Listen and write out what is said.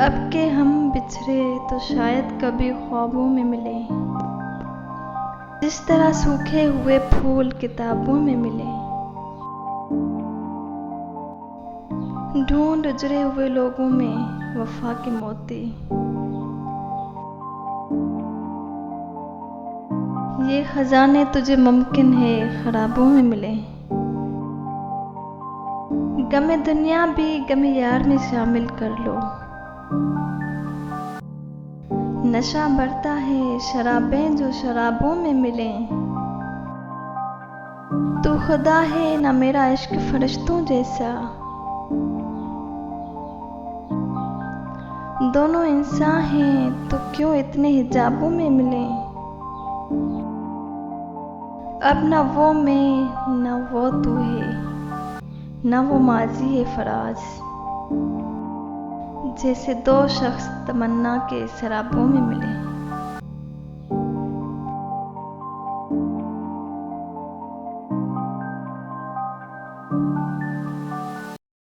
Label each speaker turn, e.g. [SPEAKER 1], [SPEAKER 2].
[SPEAKER 1] अब के हम बिछड़े तो शायद कभी ख्वाबों में मिले, जिस तरह सूखे हुए फूल किताबों में मिले। ढूंढ उजड़े हुए लोगों में वफा के मोती, ये खजाने तुझे मुमकिन है खराबों में मिले। गमे दुनिया भी गमे यार में शामिल कर लो, नशा बढ़ता है शराबें जो शराबों में मिलें। तू खुदा है ना मेरा इश्क फरिश्तों जैसा, दोनों इंसान हैं तो क्यों इतने हिजाबों में मिले। अब न वो मैं न वो तू है, न वो माजी है फराज, जैसे दो शख्स तमन्ना के शराबों में मिले।